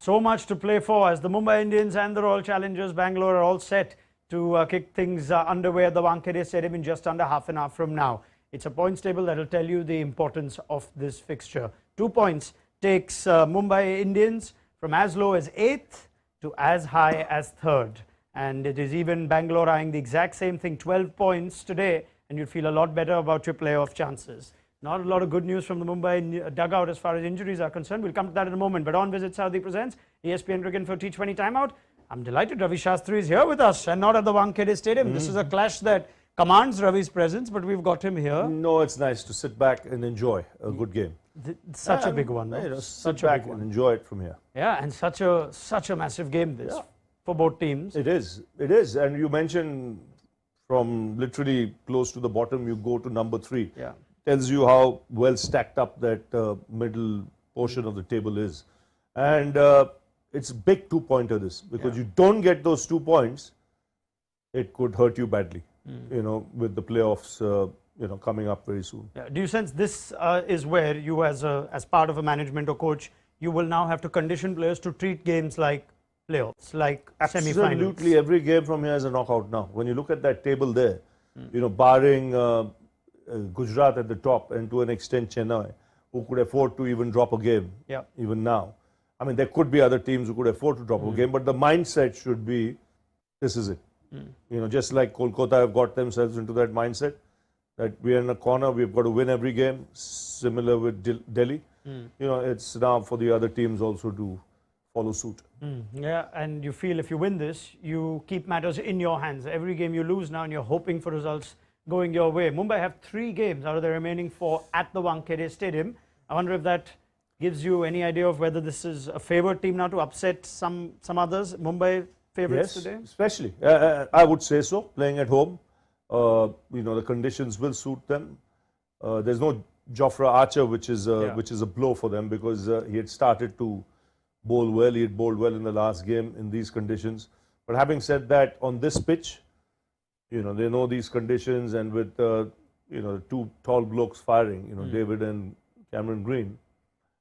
So much to play for as the Mumbai Indians and the Royal Challengers Bangalore are all set to kick things underway at the Wankhede Stadium in just under half an hour from now. It's a points table that will tell you the importance of this fixture. 2 points takes Mumbai Indians from as low as 8th to as high as 3rd. And it is even Bangalore eyeing the exact same thing, 12 points today, and you'd feel a lot better about your playoff chances. Not a lot of good news from the Mumbai dugout as far as injuries are concerned. We'll come to that in a moment. But On Visit Saudi presents ESPN Cricket for T20 Timeout. I'm delighted Ravi Shastri is here with us and not at the Wankhede Stadium. This is a clash that commands Ravi's presence, but we've got him here. No, it's nice to sit back and enjoy a good game. Such a big one, though. You know, sit back and enjoy it from here. Yeah, and such a massive game this for both teams. It is. It is. And you mentioned from literally close to the bottom, you go to number 3. Yeah. Tells you how well stacked up that middle portion of the table is. And it's a big 2-pointer this, because you don't get those 2 points, it could hurt you badly, you know, with the playoffs, you know, coming up very soon. Yeah. Do you sense this is where you as part of a management or coach, you will now have to condition players to treat games like playoffs, like semi-finals? Absolutely, every game from here is a knockout now. When you look at that table there, you know, barring Gujarat at the top and to an extent Chennai, who could afford to even drop a game, even now. I mean, there could be other teams who could afford to drop a game, but the mindset should be, this is it. You know, just like Kolkata have got themselves into that mindset, that we are in a corner, we've got to win every game, similar with Delhi. You know, it's now for the other teams also to follow suit. Yeah, and you feel if you win this, you keep matters in your hands. Every game you lose now and you're hoping for results going your way. Mumbai have 3 games out of the remaining 4 at the Wankhede Stadium. I wonder if that gives you any idea of whether this is a favoured team now to upset some others, Mumbai favourites today? Especially. I would say so, playing at home. You know, the conditions will suit them. There's no Jofra Archer, which is a blow for them, because he had started to bowl well. He had bowled well in the last game in these conditions. But having said that, on this pitch, you know, they know these conditions, and with, you know, 2 tall blokes firing, you know, David and Cameron Green,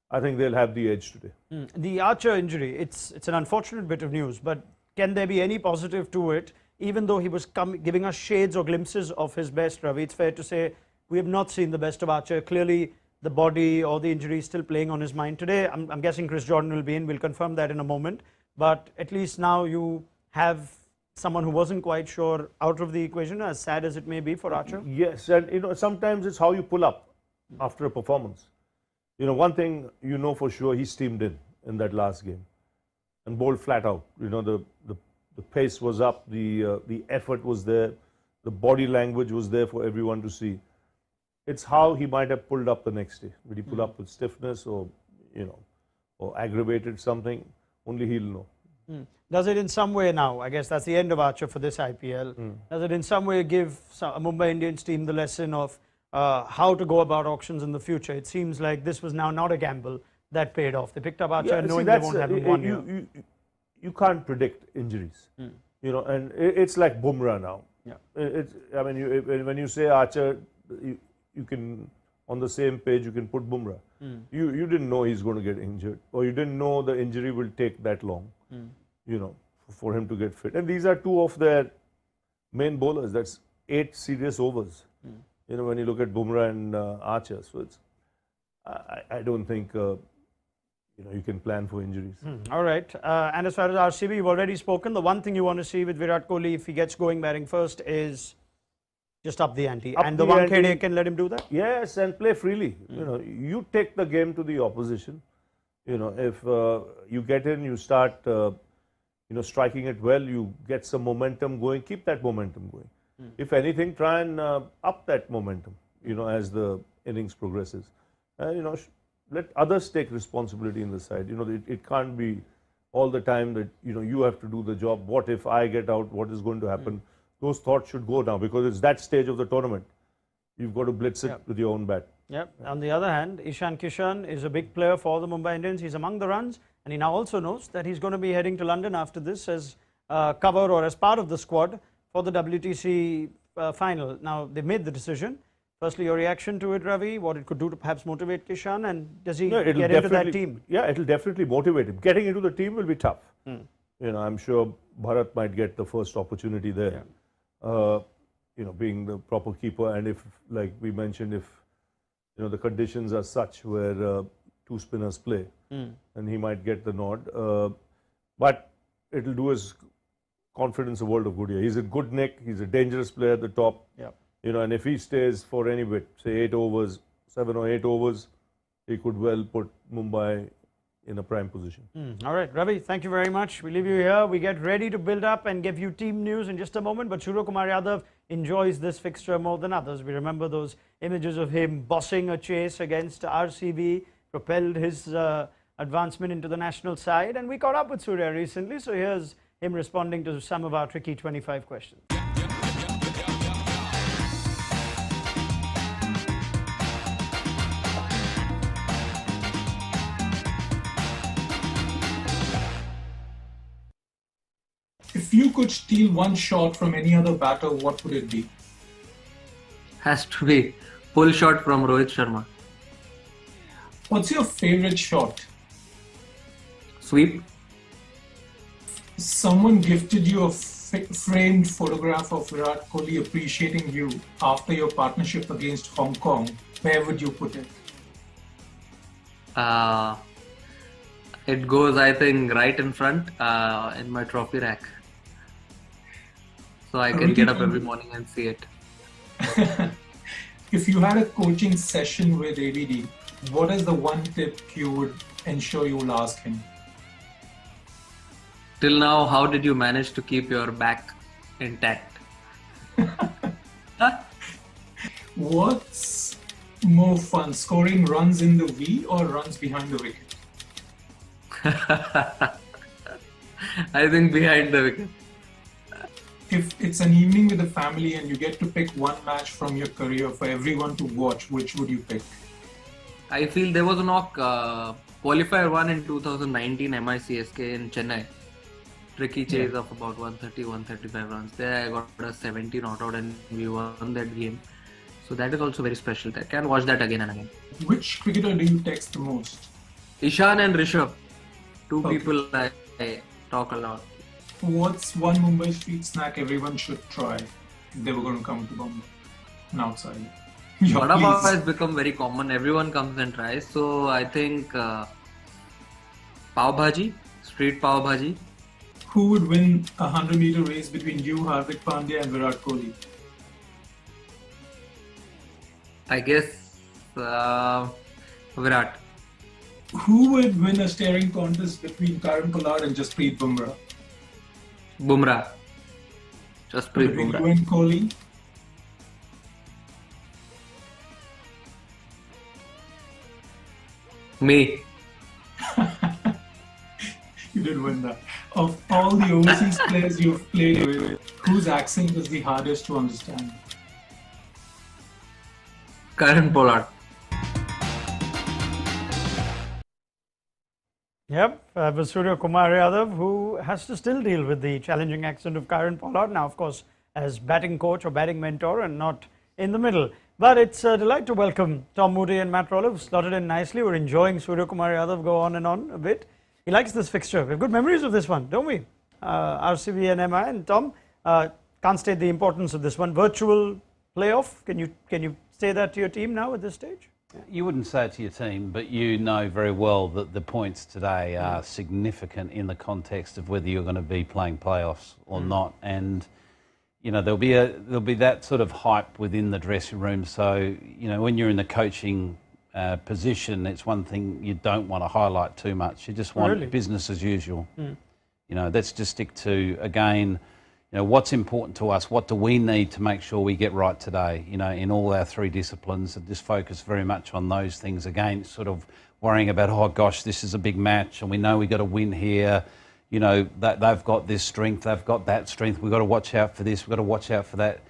I think they'll have the edge today. The Archer injury, it's an unfortunate bit of news, but can there be any positive to it? Even though he was giving us shades or glimpses of his best, Ravi, it's fair to say we have not seen the best of Archer. Clearly, the body or the injury is still playing on his mind. Today, I'm guessing Chris Jordan will be in. We'll confirm that in a moment. But at least now you have someone who wasn't quite sure out of the equation, as sad as it may be for Archer. Yes, and you know, sometimes it's how you pull up after a performance. You know, one thing you know for sure, he steamed in that last game and bowled flat out. You know, the pace was up, the effort was there, the body language was there for everyone to see. It's how he might have pulled up the next day. Did he pull up with stiffness or, you know, or aggravated something? Only he'll know. Does it in some way now, I guess that's the end of Archer for this IPL, does it in some way give a Mumbai Indians team the lesson of how to go about auctions in the future? It seems like this was now not a gamble that paid off. They picked up Archer knowing they won't have him 1 year. You can't predict injuries, you know, and it's like Bumrah now. I mean, when you say Archer, you can, on the same page, you can put Bumrah. You didn't know he's going to get injured, or you didn't know the injury will take that long, you know, for him to get fit. And these are 2 of their main bowlers. That's 8 serious overs. You know, when you look at Bumrah and Archer, so it's, I don't think, you know, you can plan for injuries. All right. And as far as RCB, you've already spoken. The one thing you want to see with Virat Kohli, if he gets going batting first, is just up the ante. And the Wankhede can let him do that? Yes, and play freely. You know, you take the game to the opposition. You know, if you get in, you start, you know, striking it well, you get some momentum going, keep that momentum going. If anything, try and up that momentum, you know, as the innings progresses. You know, let others take responsibility in the side. You know, it can't be all the time that, you know, you have to do the job. What if I get out? What is going to happen? Those thoughts should go now, because it's that stage of the tournament. You've got to blitz it with your own bat. On the other hand, Ishan Kishan is a big player for the Mumbai Indians. He's among the runs, and he now also knows that he's going to be heading to London after this as cover or as part of the squad for the WTC final. Now, they've made the decision Firstly, your reaction to it, Ravi, what it could do to perhaps motivate Kishan, and does he No, it'll get into that team? Yeah, it'll definitely motivate him. Getting into the team will be tough. I'm sure Bharat might get the first opportunity there. Being the proper keeper, and if, like we mentioned, if the conditions are such where two spinners play, and he might get the nod. But it'll do his confidence a world of good here. He's a good nick. He's a dangerous player at the top. And if he stays for any bit, say 8 overs, 7 or 8 overs, he could well put Mumbai in a prime position. All right, Ravi, thank you very much. We leave you here. We get ready to build up and give you team news in just a moment. But Surya Kumar Yadav enjoys this fixture more than others. We remember those images of him bossing a chase against RCB, propelled his advancement into the national side. And we caught up with Surya recently. So here's him responding to some of our tricky 25 questions. If you could steal one shot from any other batter, what would it be? Has to be pull shot from Rohit Sharma. What's your favorite shot? Sweep. Someone gifted you a framed photograph of Virat Kohli appreciating you after your partnership against Hong Kong. Where would you put it? It goes, I think, right in front in my trophy rack. So I can get up every morning and see it. If you had a coaching session with ABD, what is the one tip you would ensure you will ask him? Till now, how did you manage to keep your back intact? What's more fun, scoring runs in the V or runs behind the wicket? I think behind the wicket. If it's an evening with the family and you get to pick one match from your career for everyone to watch, which would you pick? I feel there was a knock qualifier 1 in 2019 MICSK in Chennai. Tricky chase of about 130, 135 runs. There I got a 70 not out and we won that game. So that is also very special. I can watch that again and again. Which cricketer do you text the most? Ishan and Rishabh. Two people I talk a lot. What's one Mumbai street snack everyone should try if they were going to come to Bombay? An outsider. Vada pav has become very common. Everyone comes and tries. So I think pav bhaji, street pav bhaji. Who would win a 100-meter race between you, Hardik Pandya and Virat Kohli? I guess Virat. Who would win a staring contest between Karan Pollard and Jasprit Bumrah? Bumrah. Jasprit Between Bumrah. you and Kohli? Me. You did win that. Of all the overseas players you've played with, whose accent is the hardest to understand? Karan Pollard. Yep, that was Surya Kumar Yadav, who has to still deal with the challenging accent of Karan Pollard. Now, of course, as batting coach or batting mentor and not in the middle. But it's a delight to welcome Tom Moody and Matt Rowler, who slotted in nicely. We're enjoying Surya Kumar Yadav go on and on a bit. He likes this fixture. We have good memories of this one, don't we? RCB and MI. And Tom, can't state the importance of this one. Virtual playoff. Can you say that to your team now at this stage? You wouldn't say it to your team, but you know very well that the points today are significant in the context of whether you're going to be playing playoffs or not. And there'll be that sort of hype within the dressing room. So when you're in the coaching position, it's one thing you don't want to highlight too much. You just want business as usual. Let's just stick to, again, what's important to us, what do we need to make sure we get right today, in all our three disciplines, and just focus very much on those things. Again, sort of worrying about, oh gosh, this is a big match and we know we've got to win here, that they've got this strength, they've got that strength, we've got to watch out for this, we've got to watch out for that.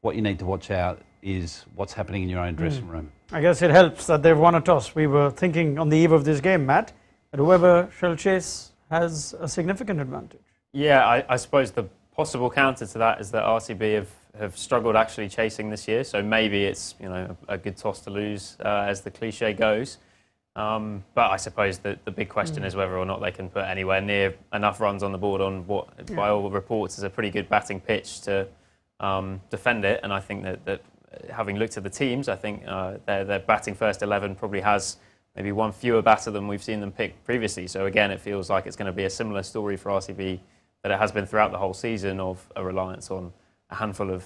What you need to watch out is what's happening in your own dressing room. I guess it helps that they've won a toss. We were thinking on the eve of this game, Matt, that whoever shall chase has a significant advantage. Yeah, I suppose the possible counter to that is that RCB have struggled actually chasing this year. So maybe it's a good toss to lose, as the cliche goes. But I suppose that the big question is whether or not they can put anywhere near enough runs on the board on what, by all reports, is a pretty good batting pitch to defend it. And I think that having looked at the teams, I think their batting first 11 probably has maybe one fewer batter than we've seen them pick previously. So again, it feels like it's going to be a similar story for RCB that it has been throughout the whole season, of a reliance on a handful of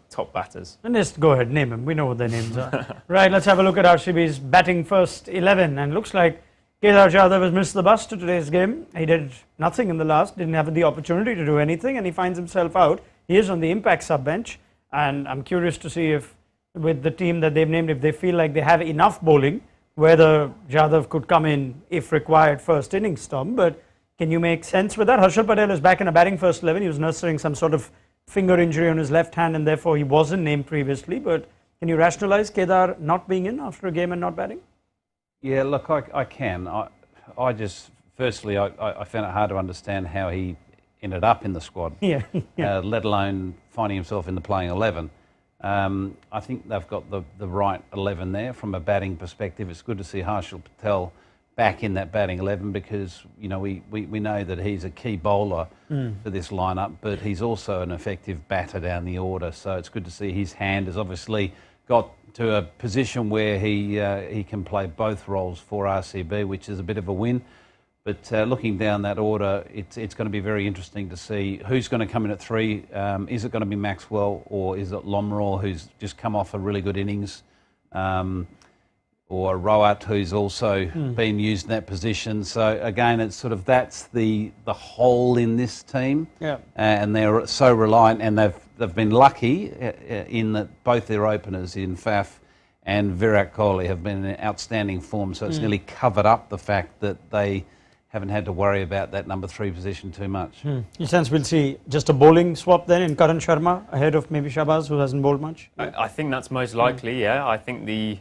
top batters. And just go ahead, name them. We know what their names are. Right, let's have a look at RCB's batting first 11. And looks like Kedar Jadhav has missed the bus to today's game. He did nothing in the last, didn't have the opportunity to do anything, and he finds himself out. He is on the impact sub-bench, and I'm curious to see if, with the team that they've named, if they feel like they have enough bowling, whether Jadhav could come in, if required, first innings, Tom. But can you make sense with that? Harshal Patel is back in a batting first 11. He was nursing some sort of finger injury on his left hand, and therefore he wasn't named previously. But can you rationalize Kedar not being in after a game and not batting? Yeah, look, I can. I just, firstly, I found it hard to understand how he ended up in the squad, let alone finding himself in the playing 11. I think they've got the right 11 there from a batting perspective. It's good to see Harshal Patel back in that batting 11, because we know that he's a key bowler for this lineup, but he's also an effective batter down the order. So it's good to see his hand has obviously got to a position where he can play both roles for RCB, which is a bit of a win. But looking down that order, it's going to be very interesting to see who's going to come in at 3. Is it going to be Maxwell, or is it Lomraw, who's just come off a really good innings? Or Raunak, who's also been used in that position. So again, it's sort of, that's the hole in this team. Yeah. And they're so reliant, and they've been lucky in that both their openers in Faf and Virat Kohli have been in outstanding form. So it's nearly covered up the fact that they haven't had to worry about that number 3 position too much. You sense we'll see just a bowling swap then in Karan Sharma ahead of maybe Shahbaz, who hasn't bowled much? I think that's most likely, yeah. I think the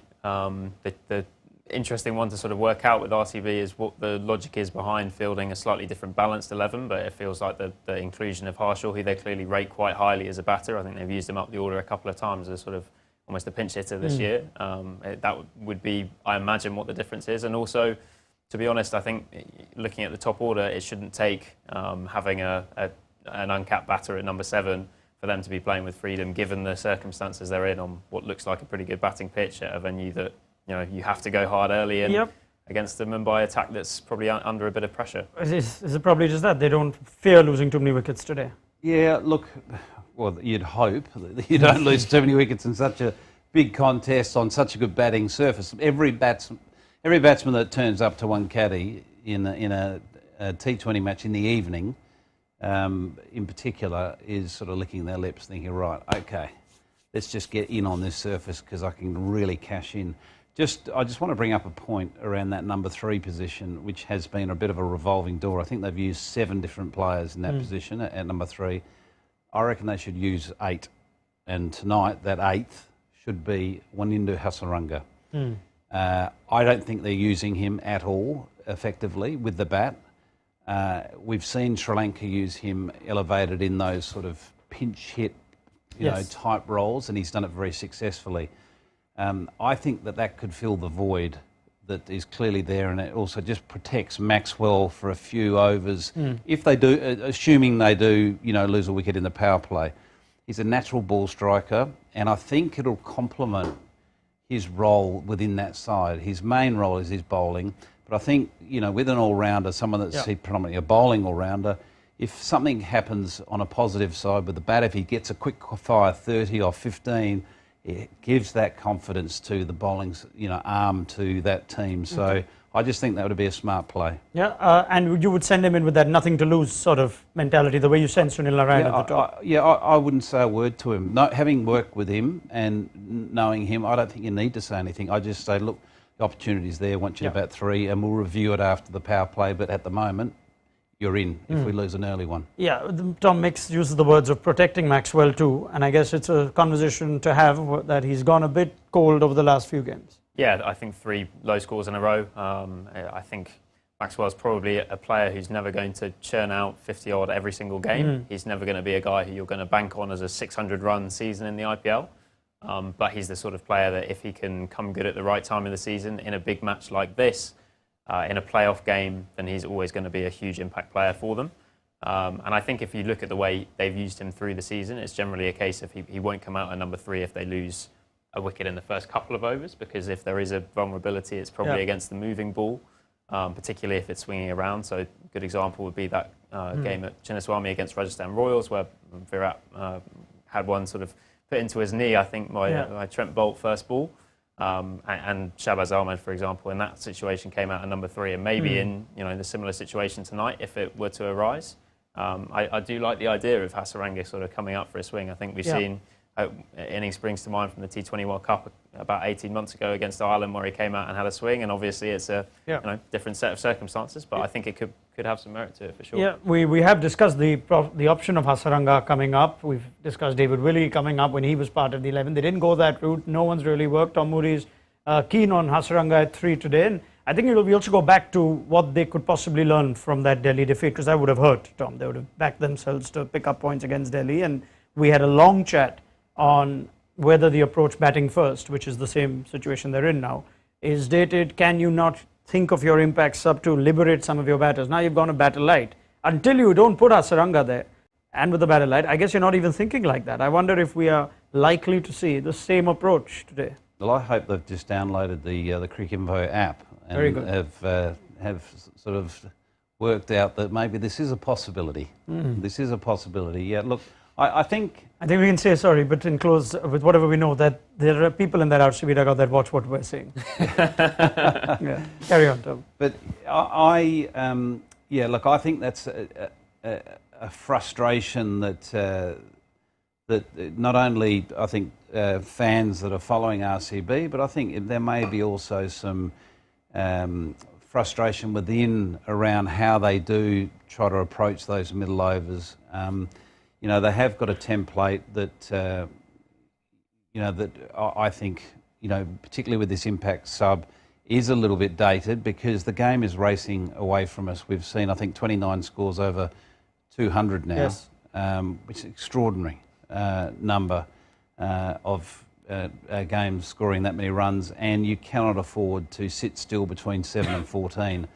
interesting one to sort of work out with RCB is what the logic is behind fielding a slightly different balanced 11, but it feels like the inclusion of Harshal, who they clearly rate quite highly as a batter. I think they've used him up the order a couple of times as sort of almost a pinch hitter this year. That would be, I imagine, what the difference is. And also, to be honest, I think looking at the top order, it shouldn't take having an uncapped batter at number 7 for them to be playing with freedom, given the circumstances they're in on what looks like a pretty good batting pitch at a venue that you have to go hard early and against the Mumbai attack that's probably under a bit of pressure. Is it probably just that they don't fear losing too many wickets today? Yeah, look, well, you'd hope that you don't lose too many wickets in such a big contest on such a good batting surface. Every batsman that turns up to Wankhede in a T20 match in the evening, in particular, is sort of licking their lips, thinking, right, okay, let's just get in on this surface because I can really cash in. I just want to bring up a point around that number 3 position, which has been a bit of a revolving door. I think they've used 7 different players in that position at number 3. I reckon they should use 8, and tonight that 8th should be Wanindu Hasaranga. I don't think they're using him at all effectively with the bat. We've seen Sri Lanka use him elevated in those sort of pinch hit, type roles, and he's done it very successfully. I think that could fill the void that is clearly there, and it also just protects Maxwell for a few overs. If they do, assuming they do, lose a wicket in the power play, he's a natural ball striker, and I think it'll complement his role within that side. His main role is his bowling, but I think, with an all-rounder, someone that's predominantly a bowling all-rounder, if something happens on a positive side with the bat, if he gets a quick fire 30 or 15, it gives that confidence to the bowling, arm to that team. So I just think that would be a smart play. Yeah, and you would send him in with that nothing to lose sort of mentality, the way you sent Sunil Narine at the top. I wouldn't say a word to him. Having worked with him and knowing him, I don't think you need to say anything. I just say, look, the opportunity's there, want you to bat 3, and we'll review it after the power play, but at the moment, you're in if we lose an early one. Yeah, Tom Mix uses the words of protecting Maxwell too, and I guess it's a conversation to have that he's gone a bit cold over the last few games. Yeah, I think 3 low scores in a row. I think Maxwell's probably a player who's never going to churn out 50 odd every single game. He's never going to be a guy who you're going to bank on as a 600-run season in the IPL. But he's the sort of player that if he can come good at the right time of the season in a big match like this, in a playoff game, then he's always going to be a huge impact player for them. And I think if you look at the way they've used him through the season, it's generally a case of he won't come out at number 3 if they lose a wicket in the first couple of overs, because if there is a vulnerability, it's probably against the moving ball. Particularly if it's swinging around. So a good example would be that game at Chinnaswamy against Rajasthan Royals, where Virat had one sort of put into his knee, I think, by Trent Boult first ball. And Shahbaz Ahmed, for example, in that situation came out at number 3, and maybe in the similar situation tonight, if it were to arise. I do like the idea of Hasaranga sort of coming up for a swing. I think we've seen innings springs to mind from the T20 World Cup about 18 months ago against Ireland, where he came out and had a swing, and obviously it's a different set of circumstances, but I think it could have some merit to it for sure. Yeah, we have discussed the option of Hasaranga coming up. We've discussed David Willey coming up when he was part of the 11. They didn't go that route. No one's really worked. Tom Moody's keen on Hasaranga at 3 today, and I think we also go back to what they could possibly learn from that Delhi defeat, because that would have hurt, Tom. They would have backed themselves to pick up points against Delhi, and we had a long chat on whether the approach batting first, which is the same situation they're in now, is dated. Can you not think of your impact sub to liberate some of your batters? Now you've gone to batter light. Until you don't put Hasaranga there and with the batter light, I guess you're not even thinking like that. I wonder if we are likely to see the same approach today. Well, I hope they've just downloaded the Cricinfo app and have sort of worked out that maybe this is a possibility. This is a possibility. Yeah, look, I think we can say, sorry, but in close with whatever we know, that there are people in that RCB dugout that watch what we're saying. Carry on, Tom. But look, I think that's a frustration that not only I think fans that are following RCB, but I think there may be also some frustration within around how they do try to approach those middle overs. They have got a template that, that I think, particularly with this impact sub, is a little bit dated, because the game is racing away from us. We've seen, I think, 29 scores over 200 now, which is an extraordinary number of games scoring that many runs, and you cannot afford to sit still between 7 and 14.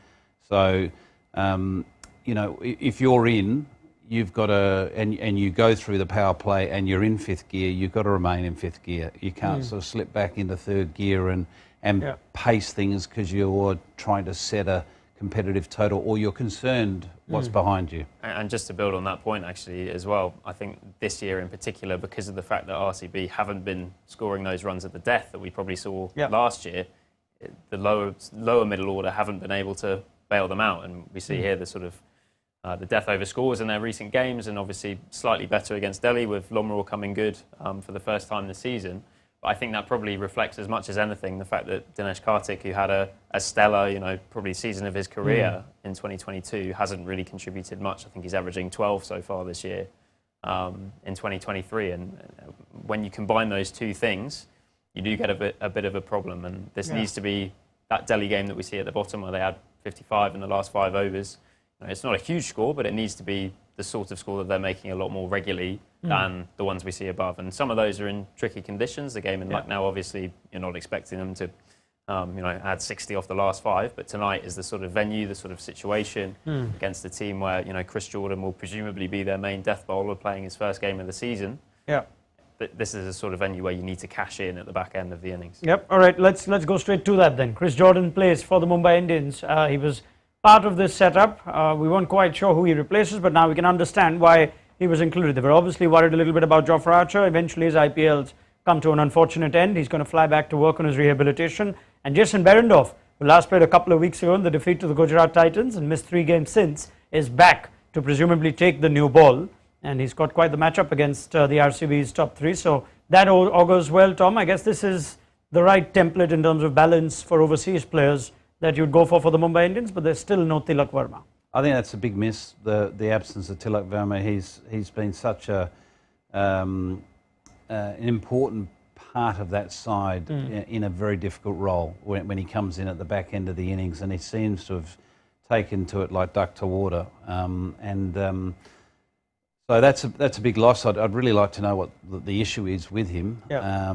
So, if you're in, you've got to, and you go through the power play and you're in 5th gear, you've got to remain in 5th gear. You can't sort of slip back into 3rd gear and pace things because you're trying to set a competitive total, or you're concerned what's behind you. And just to build on that point actually as well, I think this year in particular, because of the fact that RCB haven't been scoring those runs at the death that we probably saw last year, the lower middle order haven't been able to bail them out, and we see here the sort of the death over scores in their recent games, and obviously slightly better against Delhi with Lomror coming good for the first time this season. But I think that probably reflects as much as anything the fact that Dinesh Karthik, who had a stellar, probably season of his career in 2022, hasn't really contributed much. I think he's averaging 12 so far this year in 2023. And when you combine those two things, you do get a bit of a problem. And this needs to be that Delhi game that we see at the bottom, where they had 55 in the last 5 overs. It's not a huge score, but it needs to be the sort of score that they're making a lot more regularly than the ones we see above. And some of those are in tricky conditions. The game in Lucknow, obviously, you're not expecting them to, add 60 off the last 5. But tonight is the sort of venue, the sort of situation against a team where, Chris Jordan will presumably be their main death bowler playing his first game of the season. Yeah. But this is a sort of venue where you need to cash in at the back end of the innings. Yep. All right. Let's go straight to that then. Chris Jordan plays for the Mumbai Indians. He was part of this setup. We weren't quite sure who he replaces, but now we can understand why he was included. They were obviously worried a little bit about Jofra Archer. Eventually his IPL's come to an unfortunate end. He's going to fly back to work on his rehabilitation. And Jason Behrendorff, who last played a couple of weeks ago in the defeat to the Gujarat Titans and missed 3 games since, is back to presumably take the new ball. And he's got quite the matchup against the RCB's top 3. So that augurs well, Tom. I guess this is the right template in terms of balance for overseas players that you'd go for the Mumbai Indians, but there's still no Tilak Verma. I think that's a big miss, the absence of Tilak Verma. He's been such an important part of that side in a very difficult role when he comes in at the back end of the innings, and he seems to have taken to it like duck to water. So that's a big loss. I'd really like to know what the issue is with him. Yeah.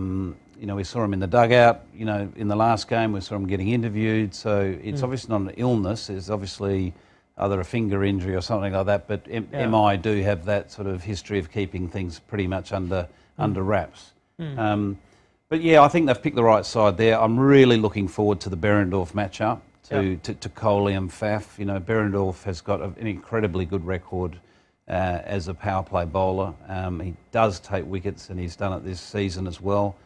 You know, we saw him in the dugout. You know, in the last game, we saw him getting interviewed. So it's obviously not an illness. It's obviously either a finger injury or something like that. But MI do have that sort of history of keeping things pretty much under wraps. But yeah, I think they've picked the right side there. I'm really looking forward to the Behrendorff matchup to Kohli and Faf. You know, Behrendorff has got an incredibly good record as a power play bowler. He does take wickets, and he's done it this season as well.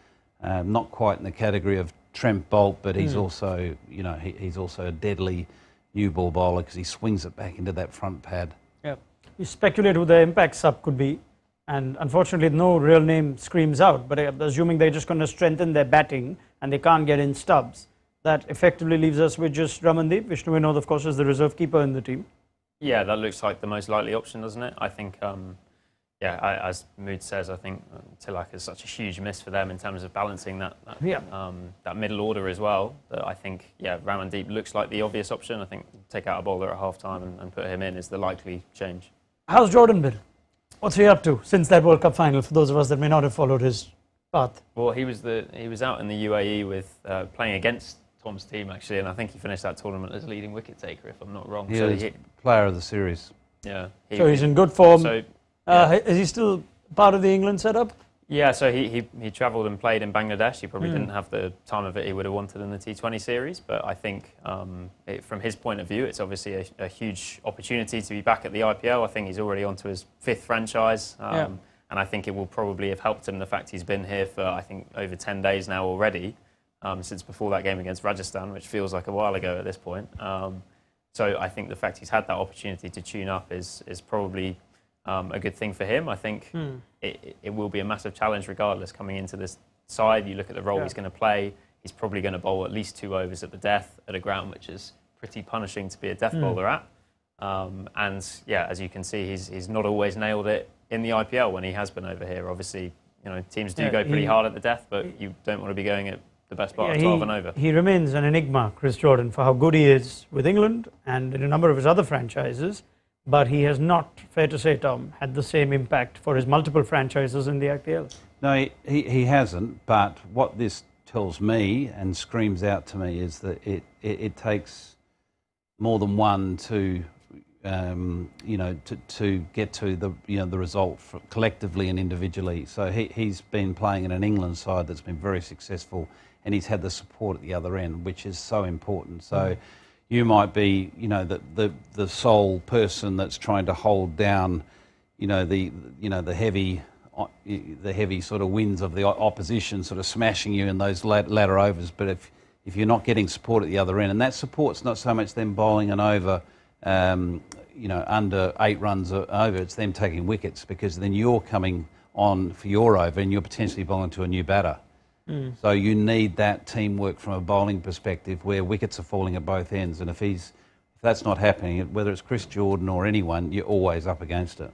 Not quite in the category of Trent Bolt, but he's also, you know, he's also a deadly new ball bowler because he swings it back into that front pad. Yeah, you speculate who the impact sub could be, and unfortunately, no real name screams out. But assuming they're just going to strengthen their batting and they can't get in stubs, that effectively leaves us with just Ramandeep. Vishnu Vinod, of course, is the reserve keeper in the team. Yeah, that looks like the most likely option, doesn't it? I think, as Mood says, I think Tilak is such a huge miss for them in terms of balancing that middle order as well. That I think, Ramandeep looks like the obvious option. I think take out a bowler at half-time and put him in is the likely change. How's Jordan been? What's he up to since that World Cup final, for those of us that may not have followed his path? Well, he was out in the UAE with playing against Tom's team, actually, and I think he finished that tournament as leading wicket taker, if I'm not wrong. Yeah, so he's player of the series. Yeah. So he's in good form. So, is he still part of the England setup? Yeah, so he travelled and played in Bangladesh. He probably didn't have the time of it he would have wanted in the T20 series, but I think from his point of view, it's obviously a huge opportunity to be back at the IPL. I think he's already onto his 5th franchise, and I think it will probably have helped him the fact he's been here for, I think, over 10 days now already, since before that game against Rajasthan, which feels like a while ago at this point. So I think the fact he's had that opportunity to tune up is probably a good thing for him. I think it will be a massive challenge regardless coming into this side. You look at the role he's going to play, he's probably going to bowl at least 2 overs at the death at a ground which is pretty punishing to be a death bowler at. And yeah, as you can see, he's not always nailed it in the IPL when he has been over here. Obviously, you know, teams do go pretty hard at the death, but you don't want to be going at the best part of 12 and over. He remains an enigma, Chris Jordan, for how good he is with England and in a number of his other franchises. But he has not, fair to say, Tom, had the same impact for his multiple franchises in the IPL. No, he hasn't. But what this tells me and screams out to me is that it takes more than one to, to get to the result collectively and individually. So he's been playing in an England side that's been very successful, and he's had the support at the other end, which is so important. So. You might be, the sole person that's trying to hold down, the heavy sort of winds of the opposition, sort of smashing you in those latter overs. But if you're not getting support at the other end, and that support's not so much them bowling an over, under 8 runs over, it's them taking wickets, because then you're coming on for your over and you're potentially bowling to a new batter. So you need that teamwork from a bowling perspective where wickets are falling at both ends, and if that's not happening, whether it's Chris Jordan or anyone, you're always up against it.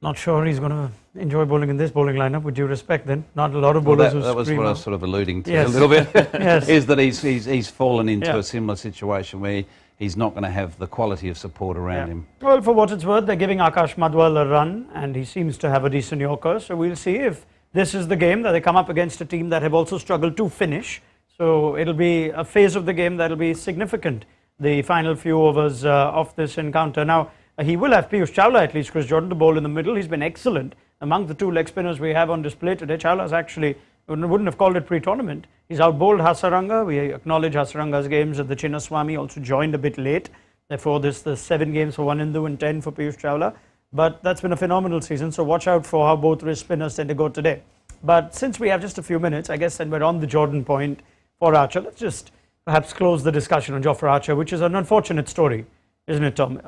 Not sure he's going to enjoy bowling in this bowling lineup, with due respect then. Not a lot of bowlers that was what I was sort of alluding to a Yes. little bit, Yes. is that he's fallen into a similar situation where he's not going to have the quality of support around him. Well, for what it's worth, they're giving Akash Madwal a run, and he seems to have a decent Yorker, so we'll see if this is the game that they come up against a team that have also struggled to finish. So it'll be a phase of the game that'll be significant, the final few overs of this encounter. Now, he will have Piyush Chawla, at least, Chris Jordan, to bowl in the middle. He's been excellent. Among the 2 leg spinners we have on display today, Chawla's actually, wouldn't have called it pre-tournament. He's outbowled Hasaranga. We acknowledge Hasaranga's games at the Chinnaswamy, also joined a bit late. Therefore, the 7 games for one Hindu and 10 for Piyush Chawla. But that's been a phenomenal season, so watch out for how both wrist spinners tend to go today. But since we have just a few minutes, I guess, and we're on the Jordan point for Archer, let's just perhaps close the discussion on Jofra Archer, which is an unfortunate story, isn't it, Tom?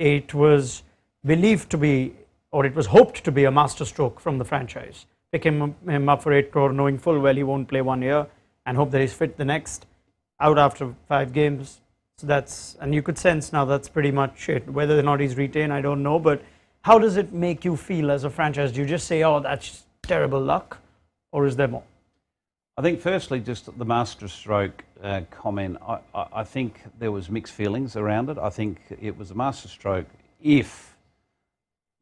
It was believed to be, or it was hoped to be, a masterstroke from the franchise. Pick him up for 8 crore, knowing full well he won't play 1 year, and hope that he's fit the next, out after 5 games. So and you could sense now that's pretty much it. Whether or not he's retained, I don't know. But how does it make you feel as a franchise? Do you just say, oh, that's terrible luck? Or is there more? I think firstly, just the masterstroke comment, I think there was mixed feelings around it. I think it was a masterstroke if,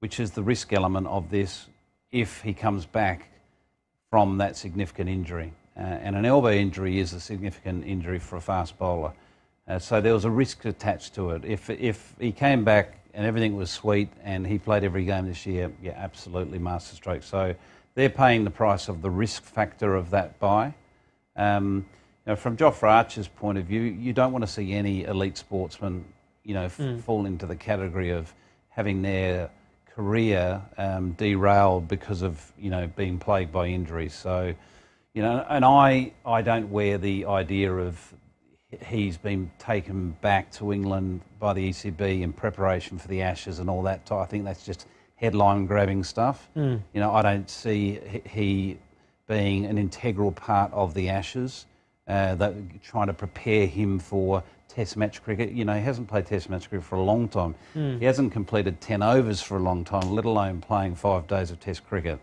which is the risk element of this, if he comes back from that significant injury. And an elbow injury is a significant injury for a fast bowler. So there was a risk attached to it. If he came back and everything was sweet and he played every game this year, yeah, absolutely masterstroke. So they're paying the price of the risk factor of that buy. You know, from Jofra Archer's point of view, you don't want to see any elite sportsman, you know, fall into the category of having their career derailed because of, you know, being plagued by injuries. So, you know, and I don't wear the idea of he's been taken back to England by the ECB in preparation for the Ashes and all that. I think that's just headline-grabbing stuff. You know, I don't see he being an integral part of the Ashes, that trying to prepare him for Test match cricket. You know, he hasn't played Test match cricket for a long time. He hasn't completed 10 overs for a long time, let alone playing 5 days of Test cricket.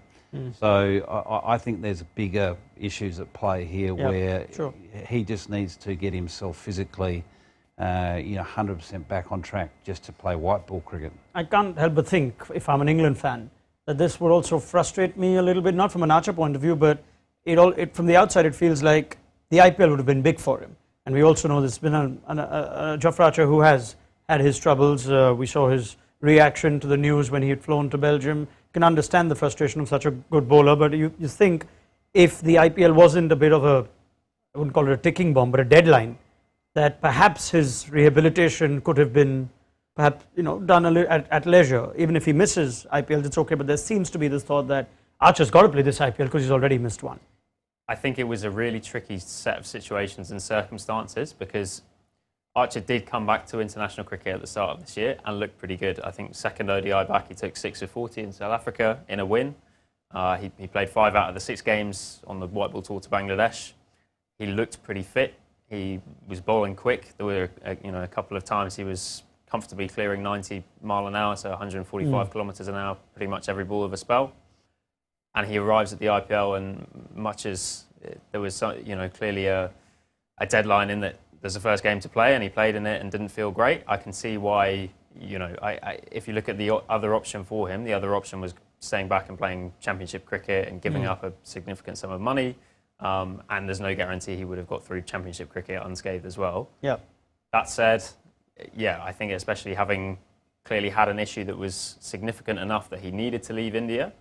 So I think there's bigger issues at play here where he just needs to get himself physically, you know, 100% back on track just to play white ball cricket. I can't help but think, if I'm an England fan, that this would also frustrate me a little bit, not from an Archer point of view, but from the outside it feels like the IPL would have been big for him. And we also know there's been a Jofra Archer who has had his troubles. We saw his reaction to the news when he had flown to Belgium. You can understand the frustration of such a good bowler, but you think if the IPL wasn't a bit of a, I wouldn't call it a ticking bomb, but a deadline, that perhaps his rehabilitation could have been perhaps, you know, done at leisure. Even if he misses IPL, it's okay, but there seems to be this thought that Archer's got to play this IPL because he's already missed one. I think it was a really tricky set of situations and circumstances because Archer did come back to international cricket at the start of this year and looked pretty good. I think second ODI back, he took 6 of 40 in South Africa in a win. He played 5 out of the 6 games on the white ball tour to Bangladesh. He looked pretty fit. He was bowling quick. There were a couple of times he was comfortably clearing 90 mile an hour, so 145 kilometres an hour, pretty much every ball of a spell. And he arrives at the IPL, and much as there was, clearly a deadline in that there's a first game to play, and he played in it and didn't feel great. I can see why, if you look at the other option for him, the other option was staying back and playing championship cricket and giving up a significant sum of money. And there's no guarantee he would have got through championship cricket unscathed as well. Yeah. That said, yeah, I think especially having clearly had an issue that was significant enough that he needed to leave India,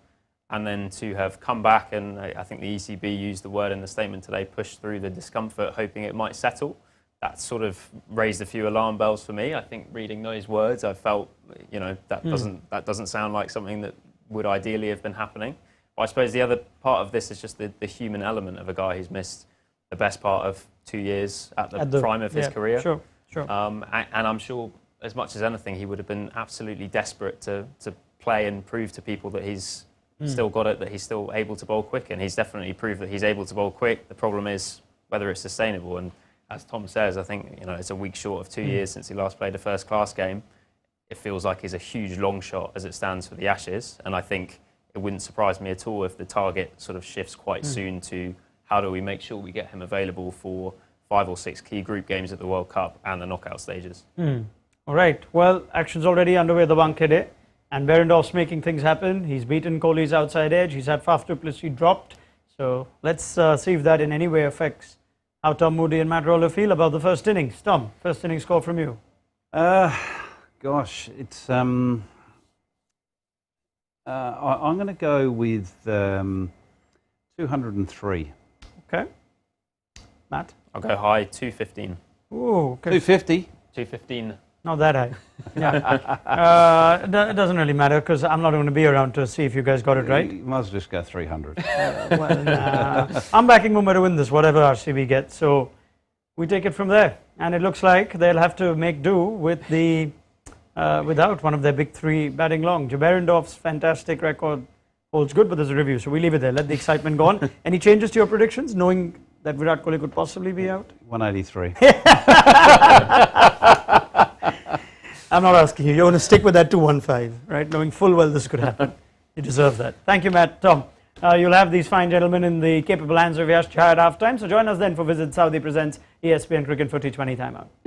and then to have come back, and I think the ECB used the word in the statement today, push through the discomfort, hoping it might settle. That sort of raised a few alarm bells for me. I think reading those words, I felt, that doesn't sound like something that would ideally have been happening. But I suppose the other part of this is just the human element of a guy who's missed the best part of 2 years at the prime of his career. Sure. And I'm sure, as much as anything, he would have been absolutely desperate to play and prove to people that he's still got it, that he's still able to bowl quick, and he's definitely proved that he's able to bowl quick. The problem is whether it's sustainable, and as Tom says, I think it's a week short of 2 years since he last played a first-class game. It feels like he's a huge long shot as it stands for the Ashes, and I think it wouldn't surprise me at all if the target sort of shifts quite soon to how do we make sure we get him available for 5 or 6 key group games at the World Cup and the knockout stages. All right, well, action's already underway at the Wankhede, and Behrendorff's making things happen. He's beaten Kohli's outside edge. He's had Faf du Plessis dropped. So let's see if that in any way affects how Tom Moody and Matt Roller feel about the first innings. Tom, first innings score from you. Gosh, it's... I'm going to go with 203. Okay. Matt? I'll go high, 215. Ooh, okay. 250? 215. Not that high. Yeah. It doesn't really matter because I'm not going to be around to see if you guys got it right. You might as well just go 300. I'm backing Mumbai to win this, whatever RCB gets. So we take it from there. And it looks like they'll have to make do with the without one of their big 3 batting long. Behrendorff's fantastic record holds good, but there's a review. So we leave it there. Let the excitement go on. Any changes to your predictions, knowing that Virat Kohli could possibly be out? 183. I'm not asking you. You're going to stick with that 215, right? Knowing full well this could happen. You deserve that. Thank you, Matt. Tom, You'll have these fine gentlemen in the capable hands of Yash Chah at half time. So join us then for Visit Saudi presents ESPN Cricket for T20 Time Out.